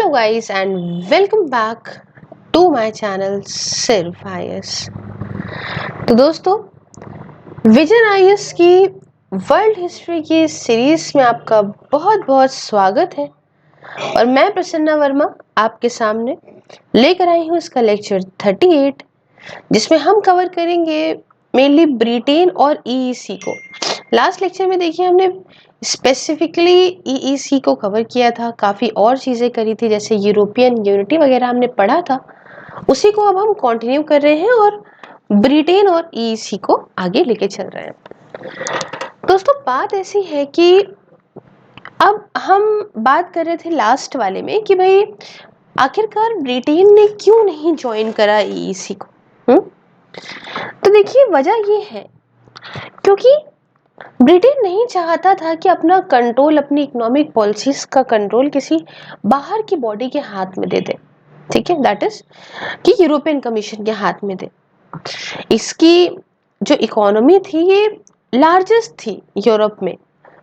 Hello guys and welcome back to my channel सिर्फ IAS. तो दोस्तों, विजन आईएएस की वर्ल्ड हिस्ट्री की सीरीज में आपका बहुत बहुत स्वागत है। और मैं प्रसन्ना वर्मा आपके सामने लेकर आई हूँ इसका लेक्चर 38, जिसमें हम कवर करेंगे मेनली ब्रिटेन और ईईसी को। लास्ट लेक्चर में देखिए हमने स्पेसिफिकली ईईसी को कवर किया था, काफ़ी और चीज़ें करी थी जैसे यूरोपियन यूनिटी वगैरह हमने पढ़ा था। उसी को अब हम कंटिन्यू कर रहे हैं और ब्रिटेन और ईईसी को आगे लेके चल रहे हैं। दोस्तों, बात ऐसी है कि अब हम बात कर रहे थे लास्ट वाले में कि भाई आखिरकार ब्रिटेन ने क्यों नहीं ज्वाइन करा ईईसी को। तो देखिए वजह ये है क्योंकि ब्रिटेन नहीं चाहता था कि अपना कंट्रोल, अपनी इकोनॉमिक पॉलिसीज का कंट्रोल किसी बाहर की बॉडी के हाथ में दे दे। ठीक है, दैट इज कि यूरोपियन कमीशन के हाथ में दे। इसकी जो इकोनॉमी थी ये लार्जेस्ट थी यूरोप में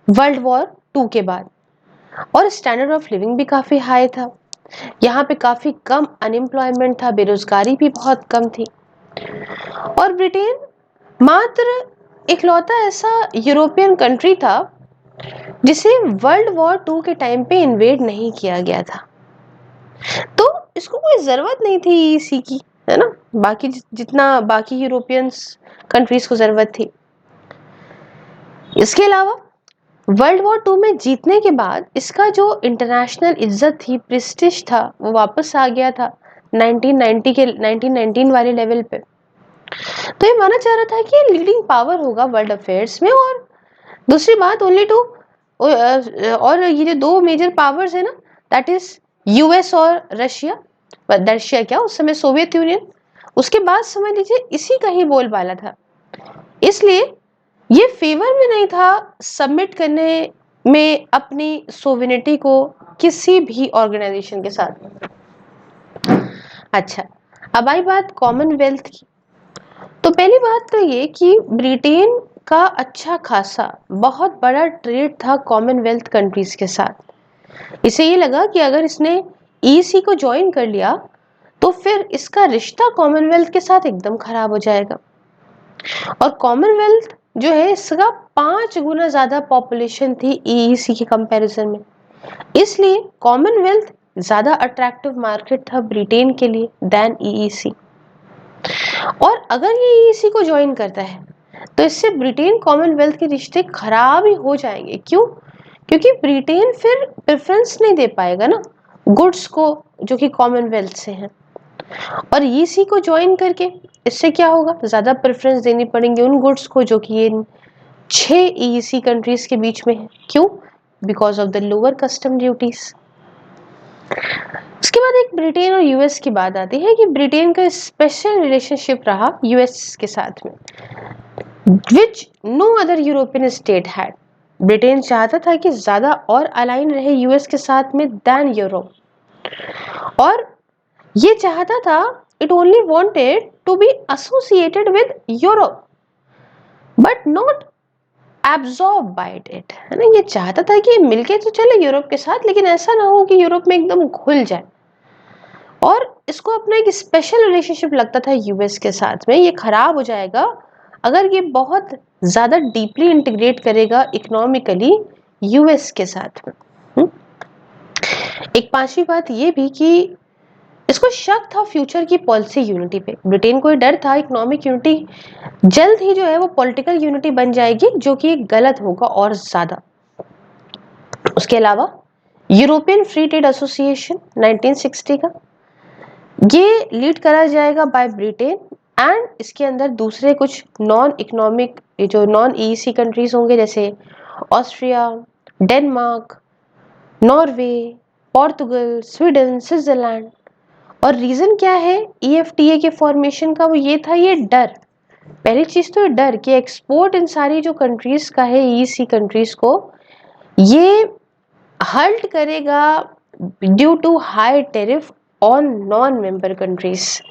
वर्ल्ड वॉर 2 के बाद, और स्टैंडर्ड ऑफ लिविंग भी काफी हाई था। यहाँ पे काफी कम अनएम्प्लॉयमेंट था, बेरोजगारी भी बहुत कम थी। और ब्रिटेन मात्र इकलौता ऐसा यूरोपियन कंट्री था जिसे वर्ल्ड वॉर 2 के टाइम पे इन्वेड नहीं किया गया था। तो इसको कोई जरूरत नहीं थी ईसी की, है ना, बाकी जितना बाकी यूरोपियन कंट्रीज को जरूरत थी। इसके अलावा वर्ल्ड वॉर 2 में जीतने के बाद इसका जो इंटरनेशनल इज्जत थी, प्रेस्टीज था, वो वापस आ गया था 1919 वाले लेवल पे। तो ये माना जा रहा था कि लीडिंग पावर होगा वर्ल्ड अफेयर्स में। और दूसरी बात, ओनली टू और ये जो दो मेजर पावर्स है ना, दैट इज यूएस और रशिया। रशिया क्या, उस समय सोवियत यूनियन, उसके बाद समझ लीजिए इसी का ही बोलबाला था। इसलिए ये फेवर में नहीं था सबमिट करने में अपनी सोविनिटी को किसी भी ऑर्गेनाइजेशन के साथ। अच्छा, अब आई बात कॉमनवेल्थ की। तो पहली बात तो ये कि ब्रिटेन का अच्छा खासा बहुत बड़ा ट्रेड था कॉमनवेल्थ कंट्रीज के साथ। इसे ये लगा कि अगर इसने ईसी को ज्वाइन कर लिया तो फिर इसका रिश्ता कॉमनवेल्थ के साथ एकदम खराब हो जाएगा। और कॉमनवेल्थ जो है, इसका 5 गुना ज्यादा पॉपुलेशन थी ईईसी के कंपैरिजन में। इसलिए कॉमनवेल्थ ज्यादा अट्रैक्टिव मार्केट था ब्रिटेन के लिए देन ईईसी। और अगर ये ईसी को ज्वाइन करता है तो इससे ब्रिटेन कॉमनवेल्थ के रिश्ते खराब ही हो जाएंगे। क्यों? क्योंकि ब्रिटेन फिर प्रेफरेंस नहीं दे पाएगा ना गुड्स को जो कि कॉमनवेल्थ से हैं। और ईसी को ज्वाइन करके इससे क्या होगा, ज्यादा प्रेफरेंस देनी पड़ेंगे उन गुड्स को जो कि इन 6 ईसी कंट्रीज के बीच में है। क्यों? Because of the lower custom duties. उसके बाद एक ब्रिटेन और यूएस की बात आती है कि ब्रिटेन का स्पेशल रिलेशनशिप रहा यूएस के साथ में, which no other European state had. Britain चाहता था कि ज्यादा और अलाइन रहे यूएस के साथ में देन यूरोप, और ये चाहता था, it only wanted to be associated with Europe but not absorb by it, है ना। ये चाहता था कि मिलके तो चले यूरोप के साथ, लेकिन ऐसा ना हो कि यूरोप में एकदम घुल जाए। और इसको अपना एक स्पेशल रिलेशनशिप लगता था यूएस के साथ में। ये खराब हो जाएगा अगर ये बहुत ज्यादा डीपली इंटीग्रेट करेगा इकोनॉमिकली यूएस के साथ में। एक पांचवी बात ये भी कि इसको शक था फ्यूचर की पॉलिसी यूनिटी पे। ब्रिटेन को डर था इकोनॉमिक यूनिटी जल्द ही जो है वो पॉलिटिकल यूनिटी बन जाएगी, जो कि गलत होगा और ज्यादा। उसके अलावा यूरोपियन फ्री ट्रेड एसोसिएशन 1960 का, ये लीड करा जाएगा बाय ब्रिटेन एंड इसके अंदर दूसरे कुछ नॉन इकोनॉमिक जो नॉन ईसी कंट्रीज होंगे जैसे Austria, Denmark, Norway, Portugal, Sweden, Switzerland. और रीजन क्या है ईएफटीए के फॉर्मेशन का? वो ये था, ये डर। पहली चीज तो ये डर कि एक्सपोर्ट इन सारी जो कंट्रीज का है ईसी कंट्रीज को ये हल्ट करेगा due to high tariff on non member countries.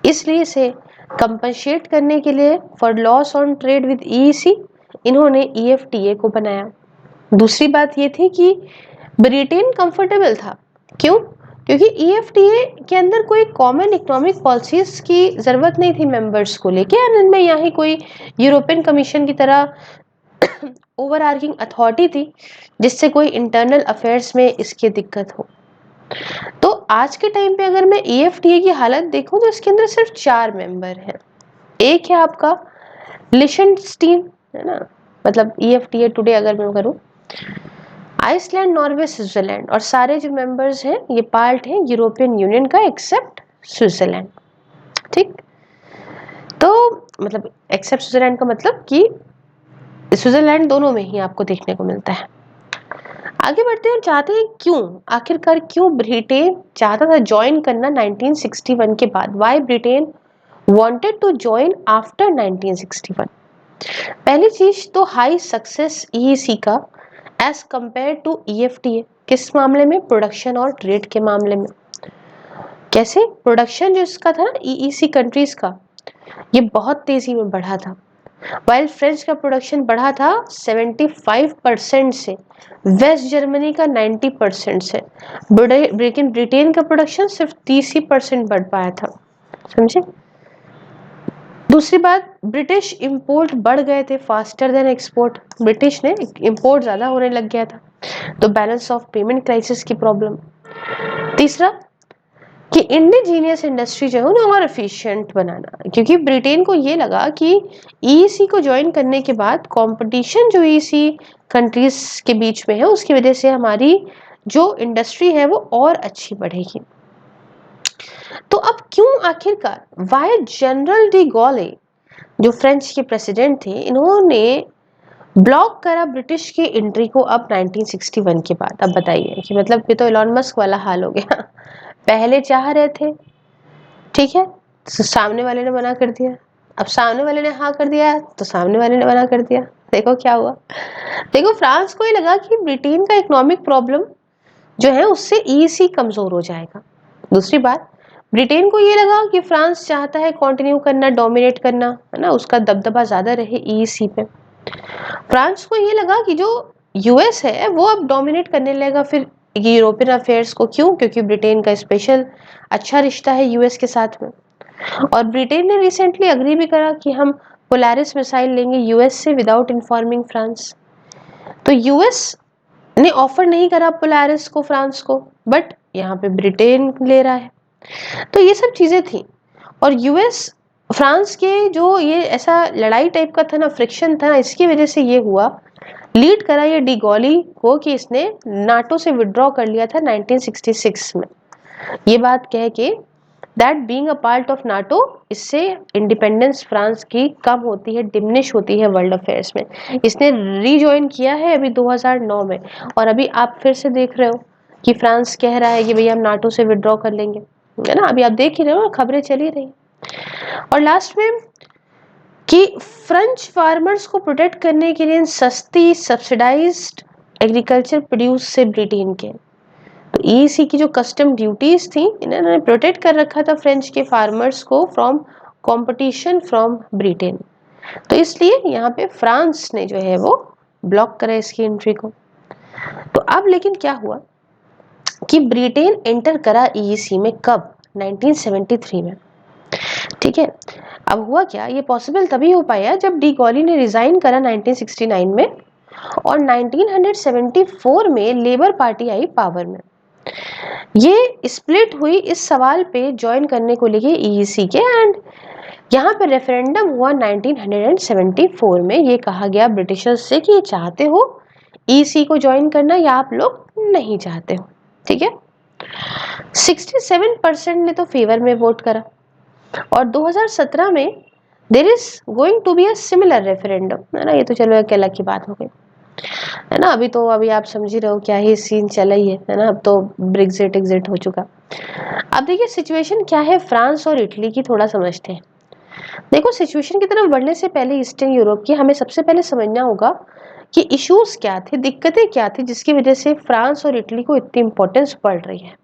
इसलिए से कंपनसेट करने के लिए for loss on trade with EC इन्होंने ईएफटीए को बनाया। दूसरी बात ये थी कि ब्रिटेन कंफर्टेबल था। क्यों? क्योंकि EFTA के अंदर कोई कॉमन इकोनॉमिक पॉलिसीज की जरूरत नहीं थी मेंबर्स को लेके, एंड इनमें यहाँ कोई यूरोपियन कमीशन की तरह ओवर आर्किंग अथॉरिटी थी जिससे कोई इंटरनल अफेयर्स में इसकी दिक्कत हो। तो आज के टाइम पे अगर मैं EFTA की हालत देखूं तो इसके अंदर सिर्फ 4 मेंबर हैं। एक है आपका लिशनस्टीन, है ना, मतलब EFTA टुडे अगर मैं करूं, आइसलैंड, नॉर्वे, स्विट्जरलैंड, और सारे जो मेंबर्स हैं ये पार्ट हैं यूरोपियन यूनियन का एक्सेप्ट स्विट्जरलैंड। ठीक, तो मतलब एक्सेप्ट स्विट्जरलैंड का मतलब कि स्विट्जरलैंड दोनों में ही आपको देखने को मिलता है। आगे बढ़ते हैं, चाहते हैं क्यों, आखिरकार क्यों ब्रिटेन चाहता था ज्वाइन करना 1961 के बाद, why Britain wanted to join after 1961। पहली चीज तो हाई सक्सेस EEC का एज कंपेयर टू EFTA। किस मामले में? प्रोडक्शन और ट्रेड के मामले में। कैसे? प्रोडक्शन जो इसका था EEC कंट्रीज का, ये बहुत तेजी में बढ़ा था, वाइल फ्रेंच का प्रोडक्शन बढ़ा था 75% से, वेस्ट जर्मनी का 90% से, ब्रिटेन का प्रोडक्शन सिर्फ 30% बढ़ पाया था। समझे? दूसरी बात, ब्रिटिश इंपोर्ट बढ़ गए थे फास्टर देन एक्सपोर्ट, ब्रिटिश ने इंपोर्ट ज्यादा होने लग गया था, तो बैलेंस ऑफ पेमेंट क्राइसिस की प्रॉब्लम। तीसरा कि इंडिजीनियस इंडस्ट्री जो है उन्हें और एफिशिएंट बनाना, क्योंकि ब्रिटेन को ये लगा कि EEC को ज्वाइन करने के बाद कंपटीशन जो EEC कंट्रीज के बीच में है उसकी वजह से हमारी जो इंडस्ट्री है वो और अच्छी बढ़ेगी। तो अब क्यों आखिरकार, वाई जनरल डी गॉले जो फ्रेंच के प्रेसिडेंट थे, इन्होंने ब्लॉक करा ब्रिटिश की एंट्री को अब 1961 के बाद? अब बताइए कि मतलब ये तो एलॉन मस्क वाला हाल हो गया। पहले चाह रहे थे, ठीक है, तो सामने वाले ने मना कर दिया, अब सामने वाले ने हाँ कर दिया तो सामने वाले ने मना कर दिया। देखो क्या हुआ। देखो, फ्रांस को ये लगा कि ब्रिटेन का इकोनॉमिक प्रॉब्लम जो है उससे EEC कमजोर हो जाएगा। दूसरी बात, ब्रिटेन को ये लगा कि फ्रांस चाहता है कंटिन्यू करना, डोमिनेट करना, है ना, उसका दबदबा ज्यादा रहे EEC पे। फ्रांस को ये लगा कि जो US है वो अब डोमिनेट करने लगेगा फिर यूरोपियन अफेयर्स को। क्यों? क्योंकि ब्रिटेन का स्पेशल अच्छा रिश्ता है US के साथ में, और ब्रिटेन ने रिसेंटली अग्री भी करा कि हम पोलैरिस मिसाइल लेंगे US से विदाउट इन्फॉर्मिंग फ्रांस। तो US ने ऑफर नहीं करा पोलैरिस को फ्रांस को, बट यहाँ पे ब्रिटेन ले रहा है। तो ये सब चीजें थी, और US फ्रांस के जो ये ऐसा लड़ाई टाइप का था ना, फ्रिक्शन था, इसकी वजह से ये हुआ, लीड करा ये डी गॉली को कि इसने नाटो से विड्रॉ कर लिया था 1966 में। ये बात कह के that being a part of NATO, इससे इंडिपेंडेंस फ्रांस की कम होती है, डिमिनिश होती है वर्ल्ड अफेयर्स में। इसने रीजॉइन किया है अभी 2009 में, और अभी आप फिर से देख रहे हो कि फ्रांस कह रहा है कि भैया हम नाटो से विड्रॉ कर लेंगे, है ना, अभी आप देख ही रहे हो, खबरें चली रही। और लास्ट में कि फ्रेंच फार्मर्स को प्रोटेक्ट करने के लिए सस्ती सब्सिडाइज्ड एग्रीकल्चर प्रोड्यूस से ब्रिटेन के, तो EEC की जो कस्टम ड्यूटीज थी इन्होंने प्रोटेक्ट कर रखा था फ्रेंच के फार्मर्स को फ्रॉम कंपटीशन फ्रॉम ब्रिटेन। तो इसलिए यहाँ पे फ्रांस ने जो है वो ब्लॉक करा इसकी एंट्री को। तो अब लेकिन क्या हुआ कि ब्रिटेन एंटर करा EEC में कब? 1973 में। ठीक है, अब हुआ क्या, ये पॉसिबल तभी हो पाया जब डी गॉली ने रिजाइन करा 1969 में, और 1974 में लेबर पार्टी आई पावर में। ये स्प्लिट हुई इस सवाल पे ज्वाइन करने को लेके EEC के, एंड यहाँ पे रेफरेंडम हुआ 1974 में। ये कहा गया ब्रिटिशर्स से कि ये चाहते हो EEC को ज्वाइन करना या आप लोग नहीं चाहते हो। ठीक है, 67% ने तो फेवर में वोट करा, और 2017 में there is going to be a similar referendum, है ना। ये तो चलो एक अलग की बात हो गई, है ना। अभी आप समझ ही रहे हो क्या ही सीन चला ही है ना। अब तो ब्रेक्जिट एग्जिट हो चुका। अब देखिए सिचुएशन क्या है फ्रांस और इटली की, थोड़ा समझते हैं। देखो, सिचुएशन की तरफ बढ़ने से पहले ईस्टर्न यूरोप की हमें सबसे पहले समझना होगा कि इश्यूज क्या थे, दिक्कतें क्या थी जिसकी वजह से फ्रांस और इटली को इतनी इंपॉर्टेंस पड़ रही है।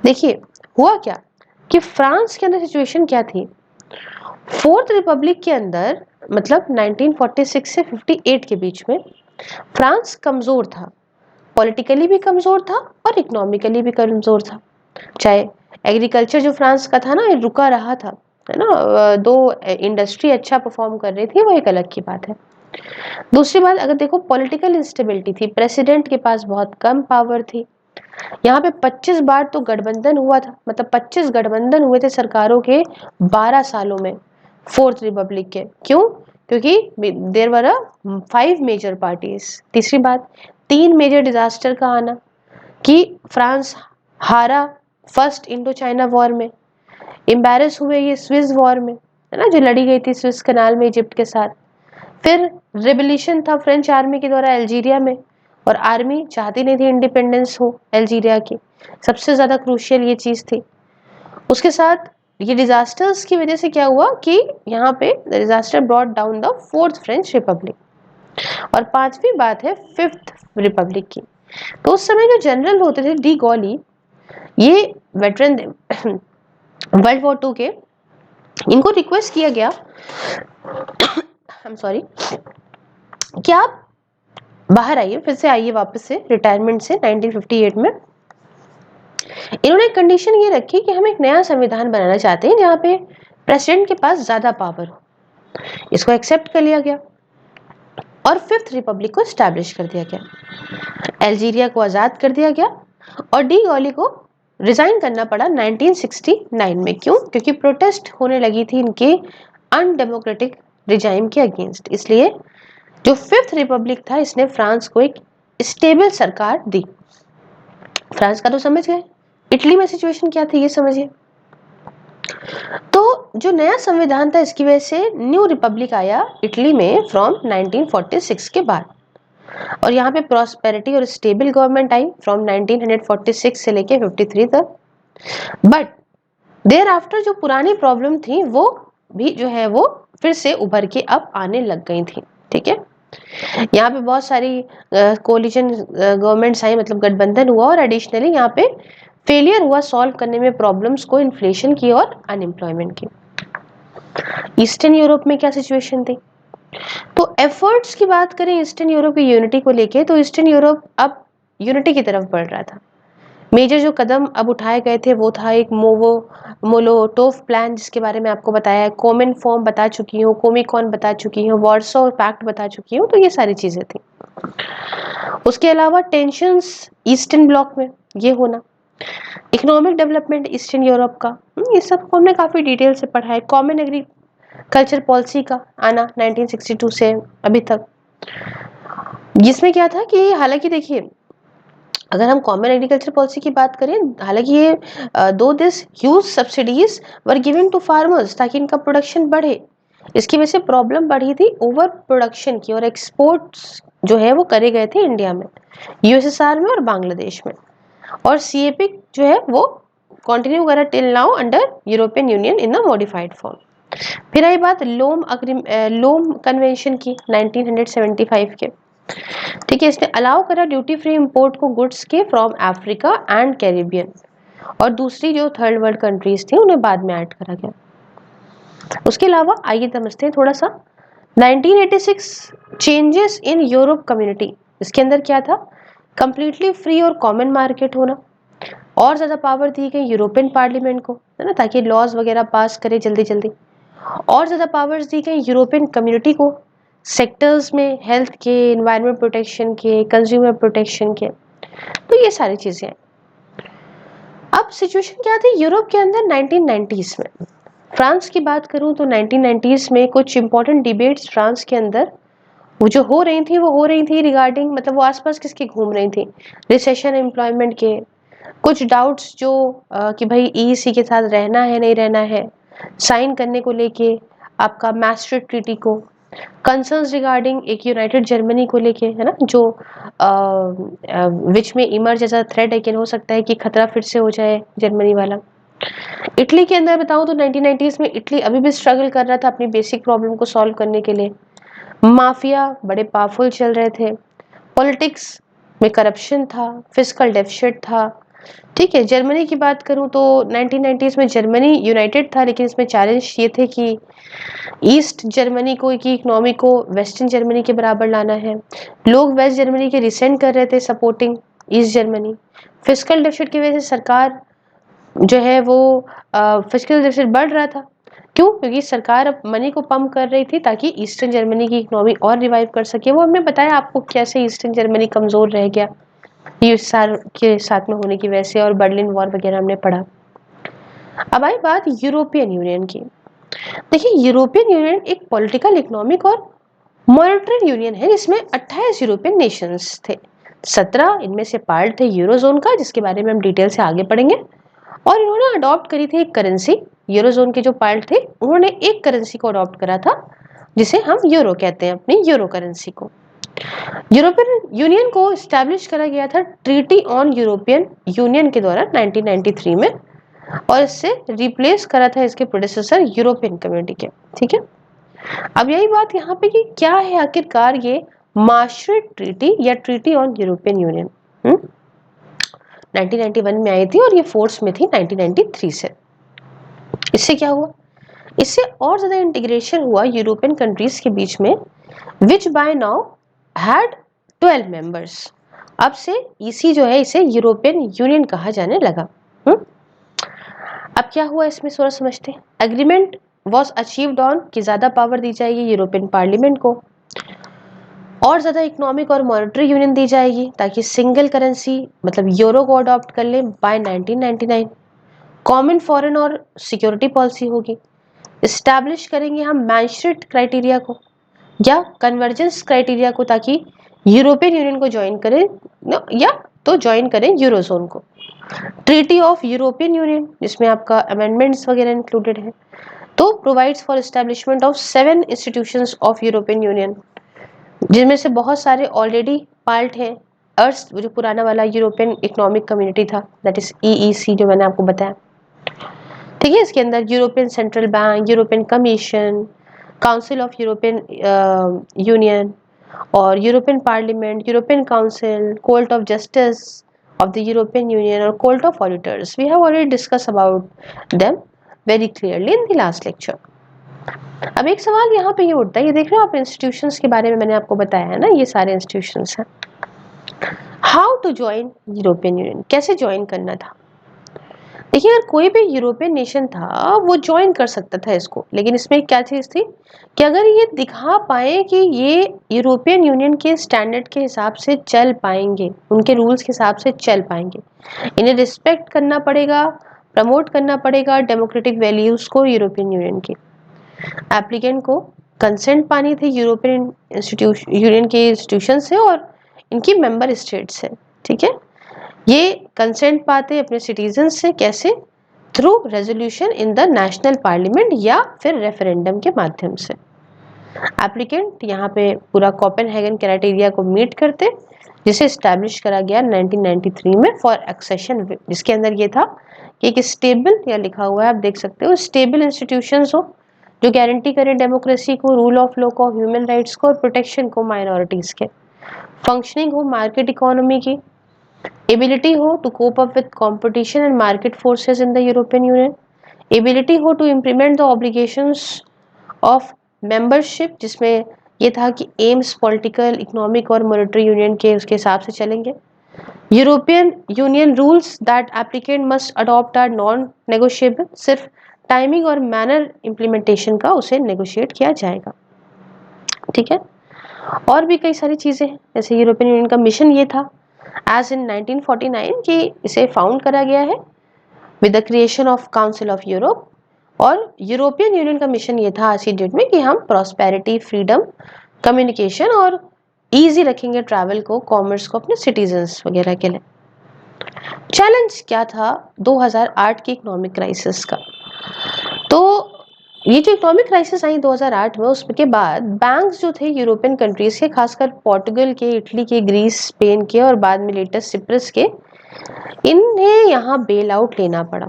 देखिए हुआ क्या कि फ्रांस के अंदर सिचुएशन क्या थी, फोर्थ रिपब्लिक के अंदर, मतलब 1946 से 58 के बीच में फ्रांस कमजोर था, पॉलिटिकली भी कमजोर था और इकोनॉमिकली भी कमजोर था। चाहे एग्रीकल्चर जो फ्रांस का था ना, ये रुका रहा था, है ना, दो इंडस्ट्री अच्छा परफॉर्म कर रही थी, वो एक अलग की बात है। दूसरी बात, अगर देखो पॉलिटिकल इंस्टेबिलिटी थी, प्रेसिडेंट के पास बहुत कम पावर थी। यहाँ पे 25 बार तो गठबंधन हुआ था, मतलब 25 गठबंधन हुए थे सरकारों के 12 सालों में फोर्थ रिपब्लिक के। क्यों? क्योंकि देयर वर 5 मेजर पार्टीज। तीसरी बात, 3 मेजर डिजास्टर का आना, कि फ्रांस हारा फर्स्ट इंडो चाइना वॉर में, एम्बेरस हुए ये स्विस वॉर में, है ना, जो लड़ी गई थी स्विस कनाल में इजिप्ट के साथ। फिर रिवोल्यूशन था फ्रेंच आर्मी के द्वारा अल्जीरिया में, और आर्मी चाहती नहीं थी इंडिपेंडेंस हो अल्जीरिया की, सबसे ज्यादा क्रूशियल ये चीज थी। उसके साथ ये डिजास्टर्स की वजह से क्या हुआ कि यहाँ पे disaster brought down the fourth French Republic. और पांचवी बात है फिफ्थ रिपब्लिक की। तो उस समय जो जनरल होते थे डी गॉली, ये वेटरन वर्ल्ड वॉर 2 के, इनको रिक्वेस्ट किया गया आई एम सॉरी कि आप बाहर आइए, फिर से आइए वापस से रिटायरमेंट से 1958 में। इन्होंने कंडीशन ये रखी कि हम एक नया संविधान बनाना चाहते हैं जहां पे प्रेसिडेंट के पास ज्यादा पावर हो। इसको एक्सेप्ट कर लिया गया और फिफ्थ रिपब्लिक को स्टैब्लिश कर दिया गया। अल्जीरिया को आजाद कर दिया गया और डी गॉली को रिजाइन करना पड़ा 1969 में। क्यों? क्योंकि प्रोटेस्ट होने लगी थी इनके अनडेमोक्रेटिक रिजाइम के अगेंस्ट। इसलिए जो फिफ्थ रिपब्लिक था, इसने फ्रांस को एक स्टेबल सरकार दी। फ्रांस का तो समझ गए, इटली में सिचुएशन क्या थी ये समझिए। तो जो नया संविधान था, इसकी वजह से न्यू रिपब्लिक आया इटली में फ्रॉम 1946 के बाद, और यहाँ पे प्रॉस्पेरिटी और स्टेबल गवर्नमेंट आई फ्रॉम 1946 से लेके 53 तक। बट देयर आफ्टर जो पुरानी प्रॉब्लम थी वो भी जो है वो फिर से उभर के अब आने लग गई थी। ठीक है, यहाँ पे बहुत सारी कोलिजन गवर्नमेंट्स आई, मतलब गठबंधन हुआ, और एडिशनली यहाँ पे फेलियर हुआ सॉल्व करने में प्रॉब्लम्स को, इन्फ्लेशन की और अनएम्प्लॉयमेंट की। ईस्टर्न यूरोप में क्या सिचुएशन थी? तो एफर्ट्स की बात करें ईस्टर्न यूरोप की यूनिटी को लेके, तो ईस्टर्न यूरोप अब यूनिटी की तरफ बढ़ रहा था। मेजर जो कदम अब उठाए गए थे वो था एक मोलोटोव प्लान, जिसके बारे में आपको बताया है, कोमेन फॉर्म बता चुकी हूँ, कोमिकॉन बता चुकी हूँ, वार्सो पैक्ट बता चुकी हूँ, तो ये सारी चीजें थी। उसके अलावा टेंशंस ईस्टर्न ब्लॉक में ये होना, इकोनॉमिक डेवलपमेंट ईस्टर्न यूरोप का, ये सब को हमने काफी डिटेल से पढ़ा है। कॉमन एग्रीकल्चर पॉलिसी का आना 1962 से अभी तक, जिसमें क्या था कि हालांकि देखिए अगर हम कॉमन एग्रीकल्चर पॉलिसी की बात करें, हालांकि ये though this huge subsidies were given to farmers ताकि इनका प्रोडक्शन बढ़े, इसकी वजह से प्रॉब्लम बढ़ी थी ओवर प्रोडक्शन की, और एक्सपोर्ट्स जो है वो करे गए थे इंडिया में, यूएसएसआर में और बांग्लादेश में, और सीएपी जो है वो कंटिन्यू करा till now under European union in the modified form. फिर आई बात लोम कन्वेंशन की 1975 के। ठीक है, इसने अलाउ करा ड्यूटी फ्री इंपोर्ट को गुड्स के फ्रॉम अफ्रीका एंड कैरिबियन, और दूसरी जो थर्ड वर्ल्ड कंट्रीज थी उन्हें बाद में ऐड करा गया। उसके अलावा आइए समझते हैं थोड़ा सा 1986 चेंजेस इन यूरोप कम्युनिटी। इसके अंदर क्या था? कंप्लीटली फ्री और कॉमन मार्केट होना, और ज्यादा पावर दी गई यूरोपियन पार्लियामेंट को, है ना, ताकि लॉज वगैरह पास करे जल्दी जल्दी, और ज्यादा पावर्स दी गई यूरोपियन कम्युनिटी को सेक्टर्स में, हेल्थ के, एनवायरमेंट प्रोटेक्शन के, कंज्यूमर प्रोटेक्शन के, तो ये सारी चीजें हैं। अब सिचुएशन क्या थी यूरोप के अंदर 1990s में? फ्रांस की बात करूं तो 1990s में कुछ इंपॉर्टेंट डिबेट्स फ्रांस के अंदर वो जो हो रही थी, वो हो रही थी रिगार्डिंग, मतलब वो आसपास किसके घूम रही थी? रिसेशन, एम्प्लॉयमेंट के, कुछ डाउट्स जो कि भाई ईईसी के साथ रहना है नहीं रहना है, साइन करने को लेके आपका मैस्ट्रिक्ट ट्रीटी को, कंसर्न्स रिगार्डिंग एक यूनाइटेड जर्मनी को लेके, है ना, जो विच में इमर्ज एज अ थ्रेट है कि हो सकता है कि खतरा फिर से हो जाए जर्मनी वाला। इटली के अंदर बताऊं तो 1990s में इटली अभी भी स्ट्रगल कर रहा था अपनी बेसिक प्रॉब्लम को सॉल्व करने के लिए। माफिया बड़े पावरफुल चल रहे थे, पॉलिटिक्स में करप्शन था, फिस्कल डेफिसिट था, ठीक है, जर्मनी की बात करूं तो 1990s में जर्मनी यूनाइटेड था, लेकिन इसमें चैलेंज ये थे कि ईस्ट जर्मनी को की इकोनॉमी को वेस्टर्न जर्मनी के बराबर लाना है। लोग वेस्ट जर्मनी के रिसेंट कर रहे थे supporting east Germany. Fiscal deficit की वजह से सरकार जो है वो फिस्कल डेफिसिट बढ़ रहा था। क्यों? क्योंकि सरकार अब मनी को पंप कर रही थी ताकि ईस्टर्न जर्मनी की इकोनॉमी और रिवाइव कर सके। वो हमने बताया आपको कैसे ईस्टर्न जर्मनी कमजोर रह गया यूएसएसआर के साथ में होने की वजह से, और बर्लिन वॉर वगैरह हमने पढ़ा। अब आई बात यूरोपियन यूनियन की। देखिए, यूरोपियन यूनियन एक पॉलिटिकल, इकोनॉमिक और मॉनेटरी यूनियन है जिसमें 28 यूरोपियन नेशंस थे। 17 इनमें से पार्ट थे यूरोजोन का, जिसके बारे में हम डिटेल से आगे पढ़ेंगे। और इन्होंने अडॉप्ट करी थी एक करेंसी। यूरोजोन के जो पार्ट थे उन्होंने एक करेंसी को अडॉप्ट करा था जिसे हम यूरो कहते हैं, अपनी यूरो करेंसी को। यूरोपियन यूनियन को एस्टैब्लिश करा गया था ट्रीटी ऑन यूरोपियन यूनियन के द्वारा 1993 में, और इससे रिप्लेस करा था इसके प्रेडेसेसर यूरोपियन कम्युनिटी के। ठीक है, अब यही बात यहाँ पे कि क्या है आखिरकार ये मास्ट्रिक्ट ट्रीटी या ट्रीटी ऑन यूरोपियन यूनियन। 1991 में आई थी और ये फोर्स में थी 1993 से। इससे क्या हुआ? इससे और ज्यादा इंटीग्रेशन हुआ यूरोपियन कंट्रीज के बीच में, विच बाय नाउ हैड 12 मेंबर्स। अब से ईसी जो है इसे यूरोपियन यूनियन कहा जाने लगा। अब क्या हुआ इसमें थोड़ा समझते हैं। एग्रीमेंट वॉज अचीव्ड ऑन कि ज्यादा पावर दी जाएगी यूरोपियन पार्लियामेंट को, और ज्यादा इकोनॉमिक और मॉनेटरी यूनियन दी जाएगी ताकि सिंगल करेंसी मतलब यूरो को अडॉप्ट कर ले बाय 1999। कॉमन फॉरेन और सिक्योरिटी पॉलिसी होगी। इस्टेब्लिश करेंगे हम मैस्ट्रिक्ट क्राइटेरिया को या कन्वर्जेंस क्राइटेरिया को, ताकि यूरोपियन यूनियन को ज्वाइन करें या तो ज्वाइन करें यूरोजोन को। ट्रीटी ऑफ यूरोपियन यूनियन जिसमें आपका अमेंडमेंट्स वगैरह इंक्लूडेड है, तो provides for establishment of 7 institutions of European union, जिनमें से बहुत सारे ऑलरेडी पार्ट है। अर्थ जो पुराना वाला यूरोपियन इकोनॉमिक कम्युनिटी था, दैट इज ईईसी जो मैंने आपको बताया। ठीक है, इसके अंदर European central bank, European commission, council of European Union और European parliament, European council, court of justice of the European Union और court of auditors. We have already discuss about them very clearly in the last lecture. अब एक सवाल यहाँ पे ये उठता है, ये देख रहे हो आप इंस्टीट्यूशंस के बारे में मैंने आपको बताया है ना, ये सारे इंस्टीट्यूशंस हैं। How to join European union, कैसे ज्वाइन करना था। देखिए, अगर कोई भी यूरोपियन नेशन था वो ज्वाइन कर सकता था इसको, लेकिन इसमें क्या चीज थी कि अगर ये दिखा पाए कि ये यूरोपियन यूनियन के स्टैंडर्ड के हिसाब से चल पाएंगे, उनके रूल्स के हिसाब से चल पाएंगे, इन्हें रिस्पेक्ट करना पड़ेगा, प्रमोट करना पड़ेगा डेमोक्रेटिक वैल्यूज को यूरोपियन यूनियन की। एप्लीकेंट को कंसेंट पानी थी यूरोपियन यूनियन के इंस्टीट्यूशन से और इनकी मेंबर स्टेट से। ठीक है, ये कंसेंट पाते अपने सिटीजन से, कैसे? Through resolution in the national parliament या फिर रेफरेंडम के माध्यम से। एप्लीकेंट यहाँ पे पूरा कोपेनहेगन क्राइटेरिया को मीट करते, जिसे स्टैब्लिश करा गया 1993 में फॉर एक्सेशन, जिसके अंदर ये था कि एक स्टेबल, या लिखा हुआ है आप देख सकते हो, स्टेबल इंस्टीट्यूशंस हो जो गारंटी करें डेमोक्रेसी को, रूल ऑफ लॉ को, ह्यूमन राइट्स को और प्रोटेक्शन को माइनॉरिटीज के, फंक्शनिंग हो मार्केट इकोनॉमी की, एबिलिटी हो to cope up with competition and market forces in the European Union, ability हो to implement the obligations of membership, जिसमें ये था कि एम्स पॉलिटिकल, इकोनॉमिक और मॉनेटरी यूनियन के उसके हिसाब से चलेंगे। European Union rules that applicant must adopt are non negotiable, सिर्फ टाइमिंग और मैनर इम्प्लीमेंटेशन का उसे नेगोशिएट किया जाएगा। ठीक है, और भी कई सारी चीजें हैं, जैसे यूरोपियन यूनियन का मिशन ये था एज इन 1949 कि इसे फाउंड करा गया है with the creation of council of Europe, और यूरोपियन यूनियन का मिशन ये था आज की डेट में कि हम प्रॉस्पेरिटी, फ्रीडम, कम्युनिकेशन और इजी रखेंगे ट्रैवल को, कॉमर्स को अपने सिटीजन्स वगैरह के लिए। चैलेंज क्या था 2008 की इकोनॉमिक क्राइसिस का? तो ये जो इकोनॉमिक क्राइसिस आई 2008 में, उसके बाद बैंक्स जो थे यूरोपियन कंट्रीज के, खासकर पोर्टुगल के, इटली के, ग्रीस, स्पेन के और बाद में लेटेस्ट सिप्रस के, इन्हें यहाँ बेल आउट लेना पड़ा।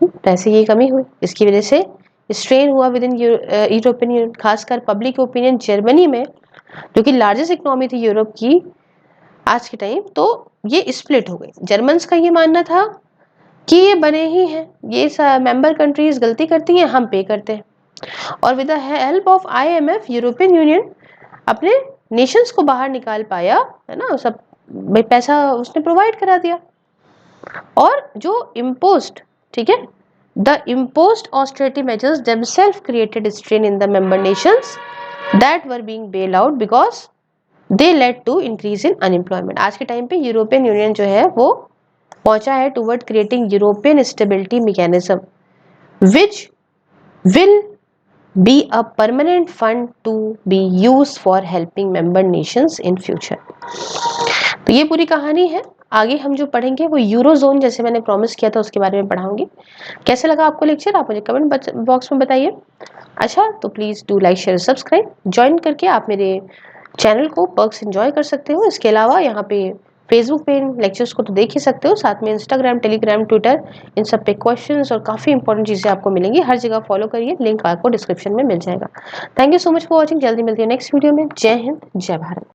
पैसे की कमी हुई, इसकी वजह से स्ट्रेन हुआ विद इन यूरोपियन यूनियन। खासकर पब्लिक ओपिनियन जर्मनी में, जो कि लार्जेस्ट इकोनॉमी थी यूरोप की, आज के टाइम तो ये स्प्लिट हो गई। जर्मन्स का ये मानना था कि ये बने ही हैं, ये मेंबर कंट्रीज गलती करती हैं, हम पे करते हैं। और with the help of IMF European union अपने नेशंस को बाहर निकाल पाया, है ना, सब भाई पैसा उसने प्रोवाइड करा दिया। और जो इम्पोज्ड, ठीक है, the imposed austerity measures themselves created strain in the member nations that were being bailed out because they led to increase in unemployment। आज के टाइम पे यूरोपियन यूनियन जो है वो पहुंचा है toward creating European stability mechanism which will be a permanent fund to be used for helping member nations in future। तो ये पूरी कहानी है। आगे हम जो पढ़ेंगे वो यूरोजोन, जैसे मैंने प्रॉमिस किया था उसके बारे में पढ़ाऊंगी। कैसे लगा आपको लेक्चर, आप मुझे कमेंट बॉक्स में बताइए। अच्छा, तो please do like share subscribe. Join करके आप मेरे चैनल को पर्क्स एंजॉय कर सकते हो। इसके अलावा यहाँ पे फेसबुक पे इन लेक्चर्स को तो देख ही सकते हो, साथ में इंस्टाग्राम, टेलीग्राम, ट्विटर, इन सब पे क्वेश्चंस और काफ़ी इंपॉर्टेंट चीज़ें आपको मिलेंगी। हर जगह फॉलो करिए, लिंक आपको डिस्क्रिप्शन में मिल जाएगा। Thank you so much for watching. जल्दी मिलती है नेक्स्ट वीडियो में। जय हिंद, जय भारत।